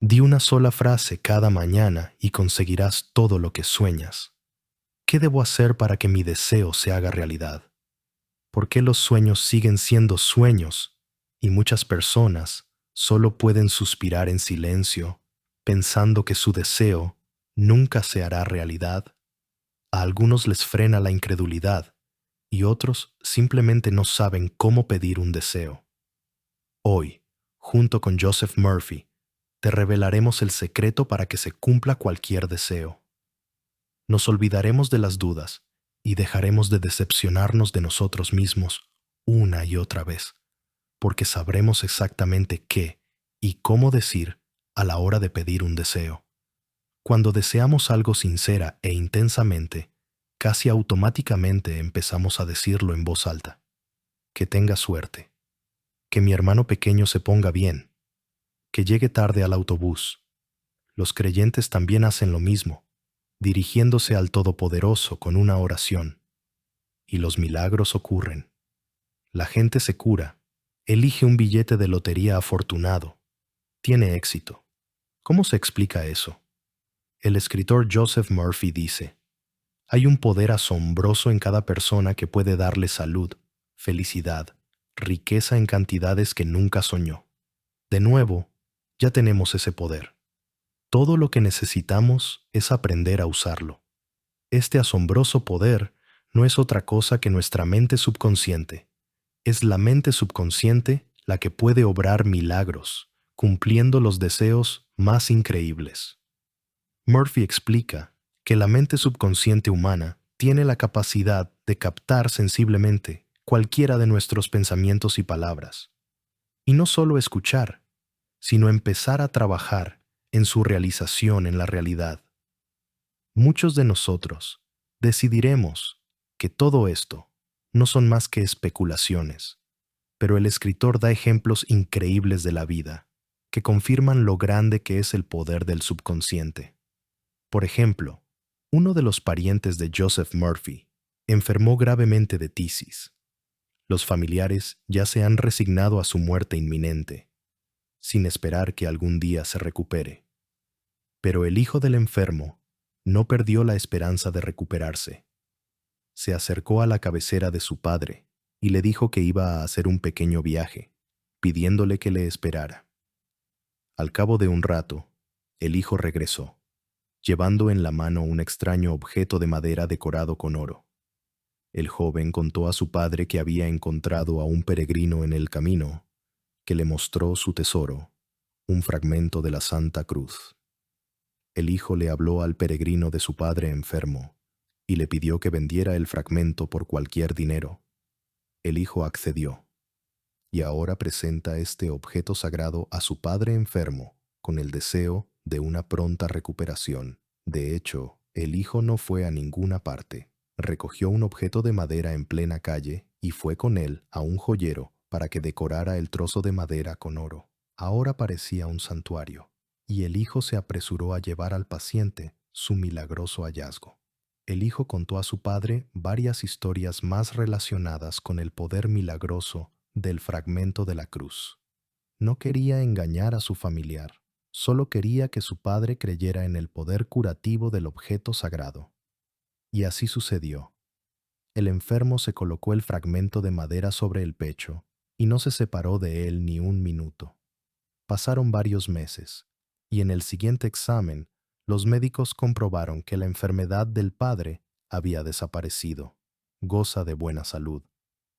Di una sola frase cada mañana y conseguirás todo lo que sueñas. ¿Qué debo hacer para que mi deseo se haga realidad? ¿Por qué los sueños siguen siendo sueños y muchas personas solo pueden suspirar en silencio pensando que su deseo nunca se hará realidad? A algunos les frena la incredulidad y otros simplemente no saben cómo pedir un deseo. Hoy, junto con Joseph Murphy, te revelaremos el secreto para que se cumpla cualquier deseo. Nos olvidaremos de las dudas y dejaremos de decepcionarnos de nosotros mismos una y otra vez, porque sabremos exactamente qué y cómo decir a la hora de pedir un deseo. Cuando deseamos algo sincera e intensamente, casi automáticamente empezamos a decirlo en voz alta. Que tenga suerte, que mi hermano pequeño se ponga bien, que llegue tarde al autobús. Los creyentes también hacen lo mismo, dirigiéndose al Todopoderoso con una oración. Y los milagros ocurren. La gente se cura, elige un billete de lotería afortunado, tiene éxito. ¿Cómo se explica eso? El escritor Joseph Murphy dice, hay un poder asombroso en cada persona que puede darle salud, felicidad, riqueza en cantidades que nunca soñó. De nuevo, ya tenemos ese poder. Todo lo que necesitamos es aprender a usarlo. Este asombroso poder no es otra cosa que nuestra mente subconsciente. Es la mente subconsciente la que puede obrar milagros, cumpliendo los deseos más increíbles. Murphy explica que la mente subconsciente humana tiene la capacidad de captar sensiblemente cualquiera de nuestros pensamientos y palabras. Y no solo escuchar, sino empezar a trabajar en su realización en la realidad. Muchos de nosotros decidiremos que todo esto no son más que especulaciones, pero el escritor da ejemplos increíbles de la vida que confirman lo grande que es el poder del subconsciente. Por ejemplo, uno de los parientes de Joseph Murphy enfermó gravemente de tisis. Los familiares ya se han resignado a su muerte inminente, sin esperar que algún día se recupere. Pero el hijo del enfermo no perdió la esperanza de recuperarse. Se acercó a la cabecera de su padre y le dijo que iba a hacer un pequeño viaje, pidiéndole que le esperara. Al cabo de un rato, el hijo regresó, llevando en la mano un extraño objeto de madera decorado con oro. El joven contó a su padre que había encontrado a un peregrino en el camino, que le mostró su tesoro, un fragmento de la Santa Cruz. El hijo le habló al peregrino de su padre enfermo y le pidió que vendiera el fragmento por cualquier dinero. El hijo accedió, y ahora presenta este objeto sagrado a su padre enfermo con el deseo de una pronta recuperación. De hecho, el hijo no fue a ninguna parte. Recogió un objeto de madera en plena calle y fue con él a un joyero para que decorara el trozo de madera con oro. Ahora parecía un santuario, y el hijo se apresuró a llevar al paciente su milagroso hallazgo. El hijo contó a su padre varias historias más relacionadas con el poder milagroso del fragmento de la cruz. No quería engañar a su familiar, solo quería que su padre creyera en el poder curativo del objeto sagrado. Y así sucedió. El enfermo se colocó el fragmento de madera sobre el pecho y no se separó de él ni un minuto. Pasaron varios meses, y en el siguiente examen, los médicos comprobaron que la enfermedad del padre había desaparecido. Goza de buena salud.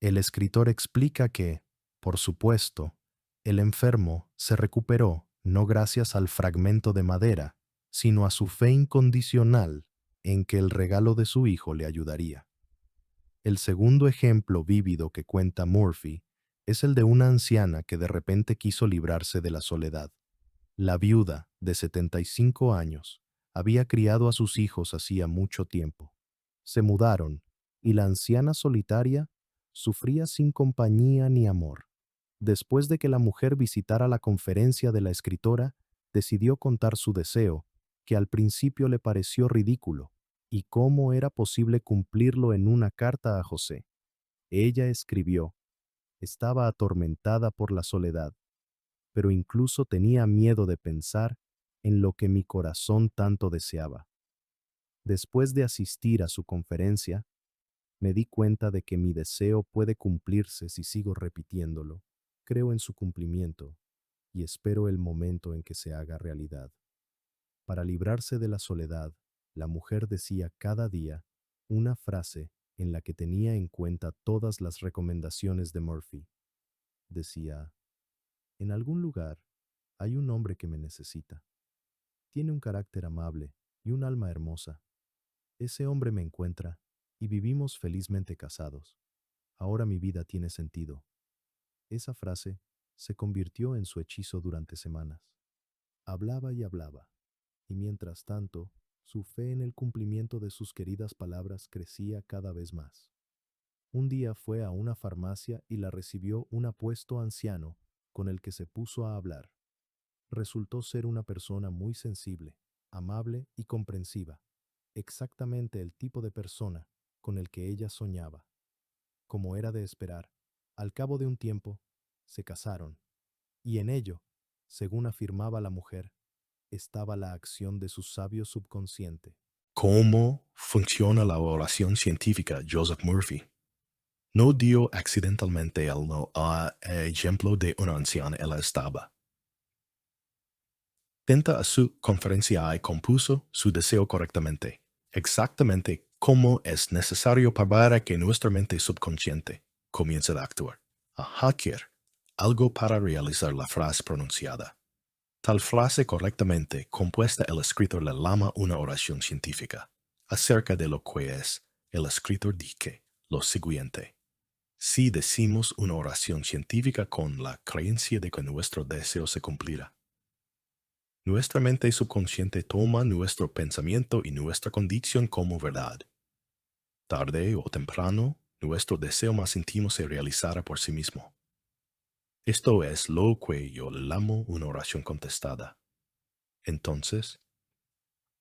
El escritor explica que, por supuesto, el enfermo se recuperó no gracias al fragmento de madera, sino a su fe incondicional en que el regalo de su hijo le ayudaría. El segundo ejemplo vívido que cuenta Murphy es el de una anciana que de repente quiso librarse de la soledad. La viuda, de 75 años, había criado a sus hijos hacía mucho tiempo. Se mudaron, y la anciana solitaria sufría sin compañía ni amor. Después de que la mujer visitara la conferencia de la escritora, decidió contar su deseo, que al principio le pareció ridículo, y cómo era posible cumplirlo en una carta a José. Ella escribió: estaba atormentada por la soledad, pero incluso tenía miedo de pensar en lo que mi corazón tanto deseaba. Después de asistir a su conferencia, me di cuenta de que mi deseo puede cumplirse si sigo repitiéndolo. Creo en su cumplimiento y espero el momento en que se haga realidad. Para librarse de la soledad, la mujer decía cada día una frase en la que tenía en cuenta todas las recomendaciones de Murphy. Decía, en algún lugar hay un hombre que me necesita. Tiene un carácter amable y un alma hermosa. Ese hombre me encuentra y vivimos felizmente casados. Ahora mi vida tiene sentido. Esa frase se convirtió en su hechizo durante semanas. Hablaba y hablaba, y mientras tanto, su fe en el cumplimiento de sus queridas palabras crecía cada vez más. Un día fue a una farmacia y la recibió un apuesto anciano con el que se puso a hablar. Resultó ser una persona muy sensible, amable y comprensiva, exactamente el tipo de persona con el que ella soñaba. Como era de esperar, al cabo de un tiempo, se casaron, y en ello, según afirmaba la mujer, estaba la acción de su sabio subconsciente. ¿Cómo funciona la oración científica, Joseph Murphy? No dio accidentalmente el ejemplo de una anciana, ella estaba atenta a su conferencia y compuso su deseo correctamente, exactamente como es necesario para que nuestra mente subconsciente comience a actuar, a hackear algo para realizar la frase pronunciada. Tal frase correctamente compuesta el escritor le llama una oración científica. Acerca de lo que es, el escritor dice lo siguiente. Si decimos una oración científica con la creencia de que nuestro deseo se cumplirá, nuestra mente subconsciente toma nuestro pensamiento y nuestra condición como verdad. Tarde o temprano, nuestro deseo más íntimo se realizará por sí mismo. Esto es lo que yo le llamo una oración contestada. Entonces,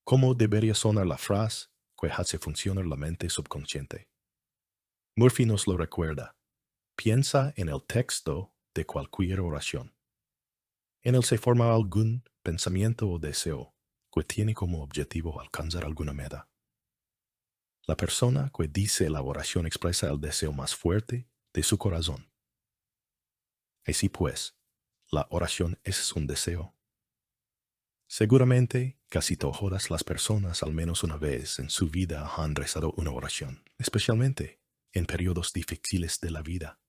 ¿cómo debería sonar la frase que hace funcionar la mente subconsciente? Murphy nos lo recuerda. Piensa en el texto de cualquier oración. En él se forma algún pensamiento o deseo que tiene como objetivo alcanzar alguna meta. La persona que dice la oración expresa el deseo más fuerte de su corazón. Así pues, la oración es un deseo. Seguramente, casi todas las personas al menos una vez en su vida han rezado una oración, especialmente en periodos difíciles de la vida,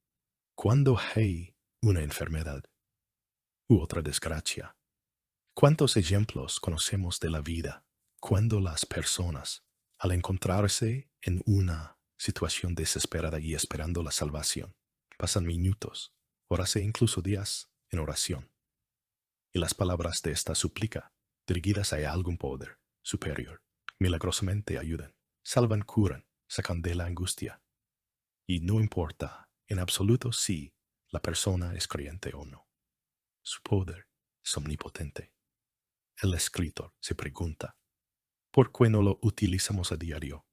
cuando hay una enfermedad u otra desgracia. ¿Cuántos ejemplos conocemos de la vida cuando las personas, al encontrarse en una situación desesperada y esperando la salvación, pasan minutos, horas e incluso días en oración? Y las palabras de esta súplica, dirigidas a algún poder superior, milagrosamente ayudan, salvan, curan, sacan de la angustia. Y no importa en absoluto si la persona es creyente o no. Su poder es omnipotente. El escritor se pregunta, ¿por qué no lo utilizamos a diario?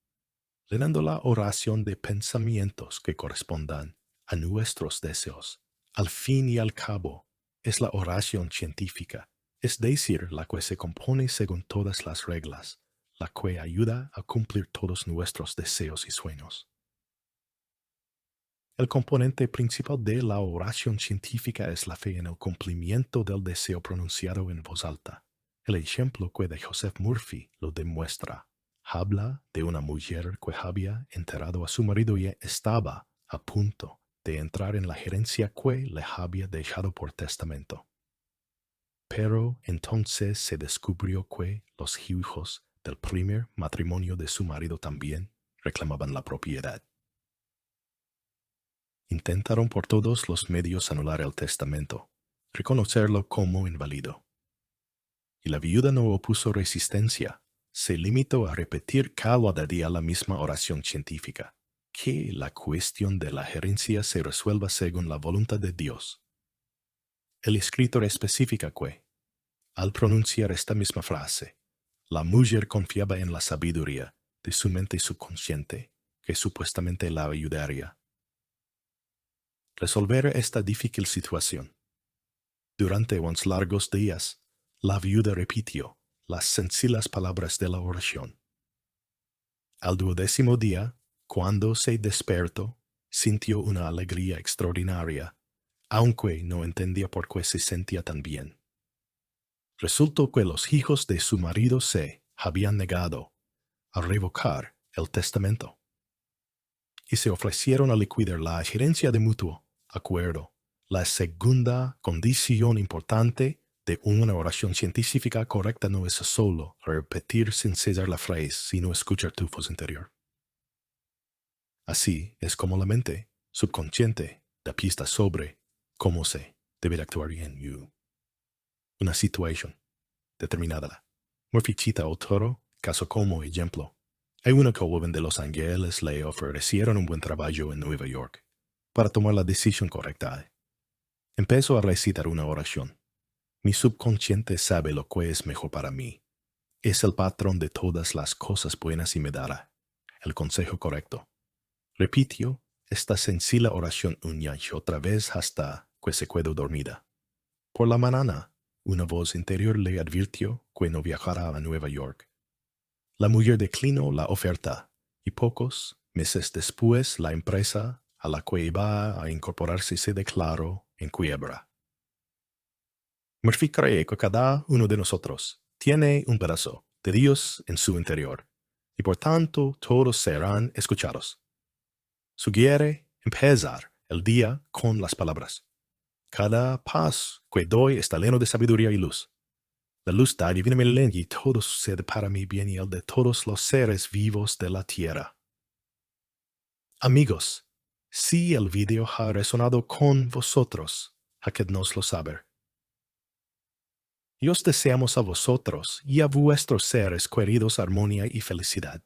Llenando la oración de pensamientos que correspondan a nuestros deseos. Al fin y al cabo, es la oración científica, es decir, la que se compone según todas las reglas, la que ayuda a cumplir todos nuestros deseos y sueños. El componente principal de la oración científica es la fe en el cumplimiento del deseo pronunciado en voz alta. El ejemplo que de Joseph Murphy lo demuestra. Habla de una mujer que había enterrado a su marido y estaba a punto de entrar en la herencia que le había dejado por testamento. Pero entonces se descubrió que los hijos del primer matrimonio de su marido también reclamaban la propiedad. Intentaron por todos los medios anular el testamento, reconocerlo como inválido. Y la viuda no opuso resistencia, se limitó a repetir cada día la misma oración científica, que la cuestión de la herencia se resuelva según la voluntad de Dios. El escritor especifica que, al pronunciar esta misma frase, la mujer confiaba en la sabiduría de su mente subconsciente, que supuestamente la ayudaría. Resolver esta difícil situación. Durante unos largos días, La viuda repitió las sencillas palabras de la oración. Al 12º día, cuando se despertó, sintió una alegría extraordinaria, aunque no entendía por qué se sentía tan bien. Resultó que los hijos de su marido se habían negado a revocar el testamento y se ofrecieron a liquidar la gerencia de mutuo acuerdo, la segunda condición importante de una oración científica correcta no es solo repetir sin cesar la frase, sino escuchar tu voz interior. Así es como la mente subconsciente da pistas sobre cómo se debe actuar en una situación determinada. Murphy cita otro caso como ejemplo. Hay una joven de Los Ángeles le ofrecieron un buen trabajo en Nueva York. Para tomar la decisión correcta, empezó a recitar una oración. Mi subconsciente sabe lo que es mejor para mí. Es el patrón de todas las cosas buenas y me dará el consejo correcto. Repitió esta sencilla oración una y otra vez hasta que se quedó dormida. Por la mañana, una voz interior le advirtió que no viajará a Nueva York. La mujer declinó la oferta y pocos meses después la empresa a la que iba a incorporarse se declaró en quiebra. Murphy cree que cada uno de nosotros tiene un pedazo de Dios en su interior y por tanto todos serán escuchados. Sugiere empezar el día con las palabras. Cada paso que doy está lleno de sabiduría y luz. La luz da divina y todo sucede para mi bien y el de todos los seres vivos de la tierra. Amigos, si el video ha resonado con vosotros, hacednoslo saber. Y os deseamos a vosotros y a vuestros seres queridos armonía y felicidad.